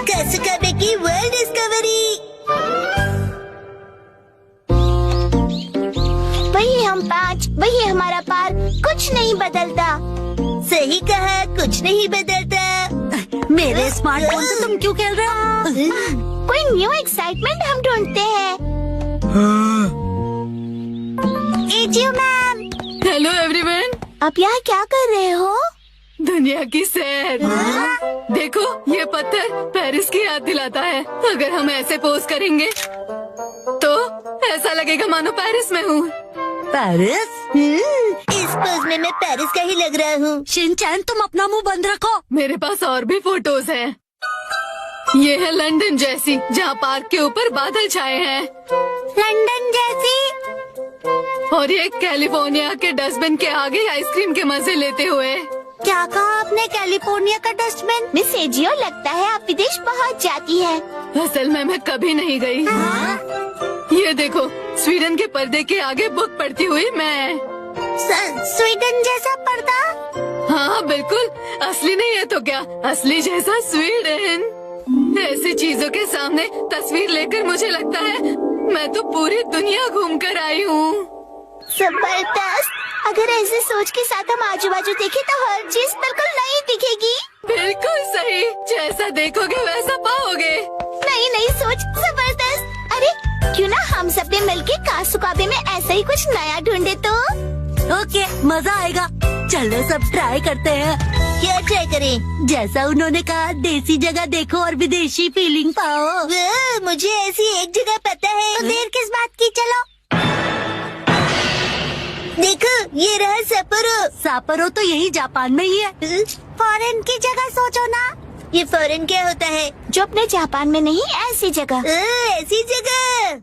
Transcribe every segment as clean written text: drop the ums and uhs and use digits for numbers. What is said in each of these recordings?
कासुकाबे की world discovery. वही हम 5, वही हमारा पार, कुछ नहीं बदलता। सही कहा, कुछ नहीं बदलता। मेरे स्मार्टफोन से तुम क्यों खेल रहे हो? कोई न्यू एक्साइटमेंट हम ढूंढते हैं। AJIO ma'am. Hello everyone. आप यहाँ क्या कर रहे हो? दुनिया की सैर। देखो ये पत्थर पेरिस की याद दिलाता है। अगर हम ऐसे पोज करेंगे तो ऐसा लगेगा मानो पेरिस में हूँ। पेरिस? इस पोज में मैं पेरिस का ही लग रहा हूँ। शिनचैन तुम अपना मुंह बंद रखो। मेरे पास और भी फोटोज हैं। ये है लंदन जैसी, जहाँ पार्क के ऊपर बादल छाए हैं। लंदन जैसी? और ये कैलिफोर्निया के डस्टबिन के आगे आइसक्रीम के मजे लेते हुए। क्या कहा आपने? कैलिफोर्निया का डस्टबिन? मिस एजियो, लगता है आप विदेश पहुँच जाती है। असल में मैं कभी नहीं गई। ये देखो, स्वीडन के पर्दे के आगे बुक पढ़ती हुई मैं। स्वीडन जैसा पर्दा? हाँ बिल्कुल, असली नहीं है तो क्या, असली जैसा स्वीडन। ऐसी चीजों के सामने तस्वीर लेकर मुझे लगता है मैं तो पूरी दुनिया घूम कर आई हूँ। जबरदस्त। अगर ऐसी सोच के साथ हम आजू बाजू देखें तो हर चीज बिल्कुल नई दिखेगी। बिल्कुल सही, जैसा देखोगे वैसा पाओगे। नई नई सोच, जबरदस्त। अरे क्यों ना हम सब ने मिलके कासुकाबे में ऐसा ही कुछ नया ढूंढे तो? ओके, मजा आएगा। चलो सब ट्राई करते हैं। क्या ट्राई करें? जैसा उन्होंने कहा, देसी जगह देखो और विदेशी फीलिंग पाओ। मुझे ऐसी एक जगह पता है। तो देर किस बात की, चलो। देखो, ये रहा सपोरो। सापरो तो यही जापान में ही है। फॉरेन की जगह सोचो ना। ये फॉरेन क्या होता है? जो अपने जापान में नहीं, ऐसी जगह। ऐसी जगह।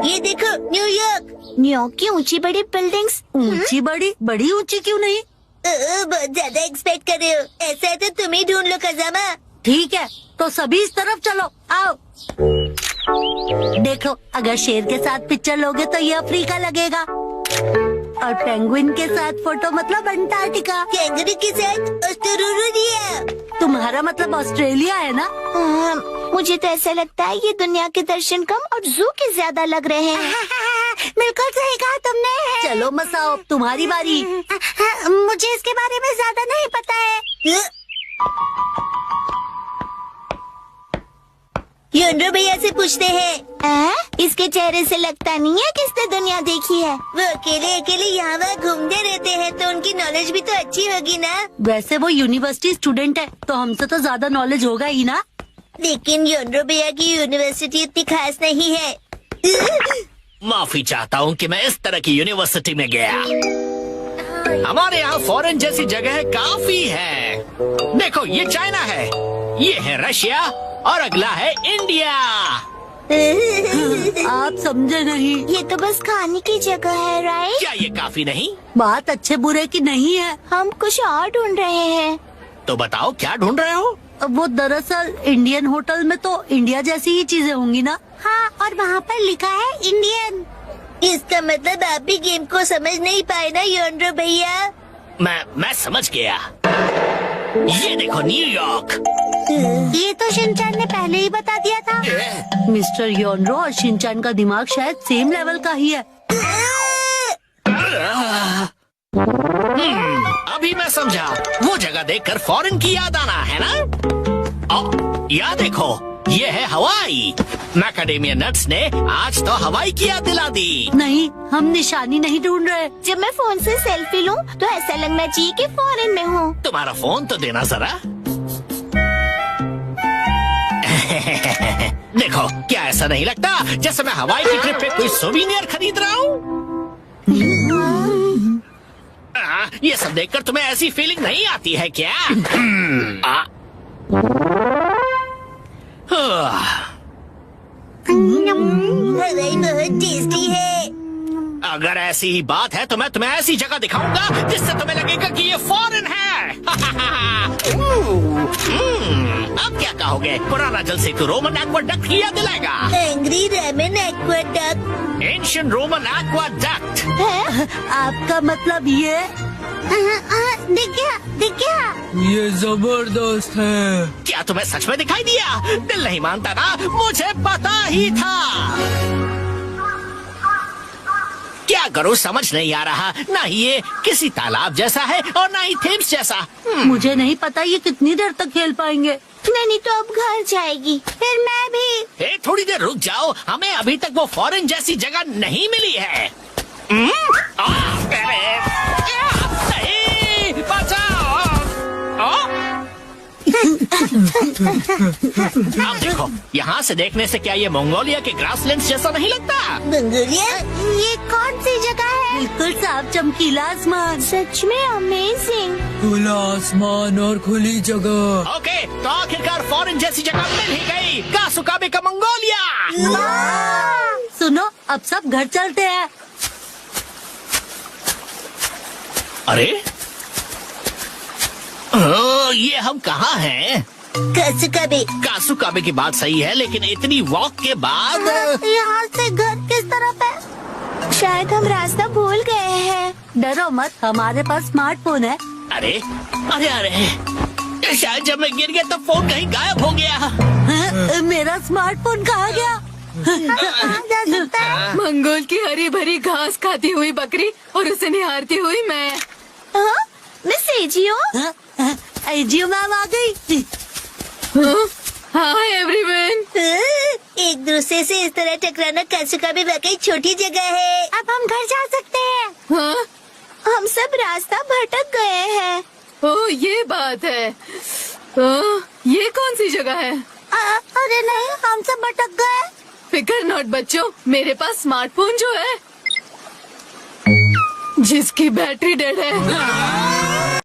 ये देखो, न्यूयॉर्क। न्यूयॉर्क की ऊंची बड़ी बिल्डिंग्स। ऊंची बड़ी? बड़ी ऊंची क्यों नहीं? बहुत ज्यादा एक्सपेक्ट कर रहे हो। ऐसा है तो तुम ही ढूंढ लो खजामा। ठीक है, तो सभी इस तरफ चलो, आओ। देखो, अगर शेर के साथ पिक्चर लोगे तो ये अफ्रीका लगेगा, और पेंगुइन के साथ फोटो मतलब अंटार्कटिका। कैंगरू के साथ ऑस्ट्रेलिया। तुम्हारा मतलब ऑस्ट्रेलिया है ना? मुझे तो ऐसा लगता है ये दुनिया के दर्शन कम और जू के ज्यादा लग रहे हैं। बिल्कुल सही कहा तुमने। चलो मसाओ, तुम्हारी बारी। मुझे इसके बारे में ज्यादा नहीं पता है। योनरो भैया से पूछते हैं। इसके चेहरे से लगता नहीं है कि इसने दुनिया देखी है। वो अकेले अकेले यहाँ वहाँ घूमते रहते हैं, तो उनकी नॉलेज भी तो अच्छी होगी ना। वैसे वो यूनिवर्सिटी स्टूडेंट है, तो हमसे तो ज्यादा नॉलेज होगा ही ना। लेकिन योनरो भैया की यूनिवर्सिटी इतनी खास नहीं है। माफी चाहता हूँ कि मैं इस तरह की यूनिवर्सिटी में गया। हमारे यहाँ फॉरेन जैसी जगह काफी है। देखो, ये चाइना है, ये है रशिया, और अगला है इंडिया। आप समझे नहीं। ये तो बस खाने की जगह है, राइट? क्या ये काफी नहीं? बात अच्छे बुरे की नहीं है। हम कुछ और ढूंढ रहे हैं। तो बताओ क्या ढूंढ रहे हो? वो दरअसल इंडियन होटल में तो इंडिया जैसी ही चीजें होंगी ना। हाँ, और वहाँ पर लिखा है इंडियन। इसका मतलब आप भी गेम को समझ नहीं पाए ना योनरो भैया। मैं समझ गया। ये देखो, न्यूयॉर्क। ये तो शिनचैन ने पहले ही बता दिया था। मिस्टर योनरो और शिनचैन का दिमाग शायद सेम लेवल का ही है। अभी मैं समझा। वो जगह देखकर फॉरेन की याद आना है ना। या देखो, ये है हवाई। मैकाडेमिया नट्स ने आज तो हवाई की याद दिला दी। नहीं, हम निशानी नहीं ढूंढ रहे। जब मैं फोन से सेल्फी लूं तो ऐसा लगना चाहिए कि फॉरेन में हूँ। तुम्हारा फोन तो देना जरा। देखो, क्या ऐसा नहीं लगता जैसे मैं हवाई की ट्रिप पे कोई सोवीनियर खरीद रहा हूँ? ये सब देखकर तुम्हें ऐसी फीलिंग नहीं आती है क्या? हवाई बहुत टेस्टी है। अगर ऐसी ही बात है तो मैं तुम्हें ऐसी जगह दिखाऊंगा जिससे तुम्हें लगेगा कि ये फॉरेन है। अब क्या कहोगे? पुराना जल सेतु रोमन एक्वाडक्ट की याद दिलाएगा। Angry ramen aqueduct. Ancient Roman aqueduct. आपका मतलब ये? दिख गया, दिख गया। ये जबरदस्त है। क्या तुम्हें सच में दिखाई दिया? दिल नहीं मानता ना, मुझे पता ही था। क्या करूं समझ नहीं आ रहा। ना ही ये किसी तालाब जैसा है और ना ही थेम्स जैसा। मुझे नहीं पता ये कितनी देर तक खेल पाएंगे। नैनी तो अब घर जाएगी, फिर मैं भी। ए, थोड़ी देर रुक जाओ, हमें अभी तक वो फॉरेन जैसी जगह नहीं मिली है। नहीं, बचाओ। अब देखो, यहाँ से देखने से क्या ये मंगोलिया के ग्रासलैंड्स जैसा नहीं लगता? मंगोलिया? ये कौन सी जगह है? बिल्कुल साफ चमकीला आसमान। सच में अमेजिंग। खुला आसमान और खुली जगह। ओके, तो आखिरकार फॉरेन जैसी जगह मिल ही गई। कासुकाबे का मंगोलिया। सुनो, अब सब घर चलते हैं। अरे ये हम कहाँ हैं? कासुकाबे। कासुकाबे की बात सही है, लेकिन इतनी वॉक के बाद यहाँ से घर किस तरफ है? शायद हम रास्ता भूल गए हैं। डरो मत, हमारे पास स्मार्टफोन है। अरे अरे अरे, शायद जब मैं गिर गया तब फोन कहीं गायब हो गया। हाँ, मेरा स्मार्टफोन कहाँ गया? कहाँ जा सकता है? मंगोल की हरी भरी घास खाती हुई बकरी और उसे निहारती हुई मैं। हाँ? Miss AJIO? एजियो मैम आ गई। Hi everyone. एक दूसरे से इस तरह टकराना कासुकाबे वाकई छोटी जगह है। अब हम घर जा सकते हैं। हाँ? हम सब रास्ता भटक गए हैं। ओह, ये बात है। ये कौन सी जगह है? अरे नहीं, हम सब भटक गए। फिकर नॉट बच्चों, मेरे पास स्मार्टफोन जो है जिसकी बैटरी डेड है।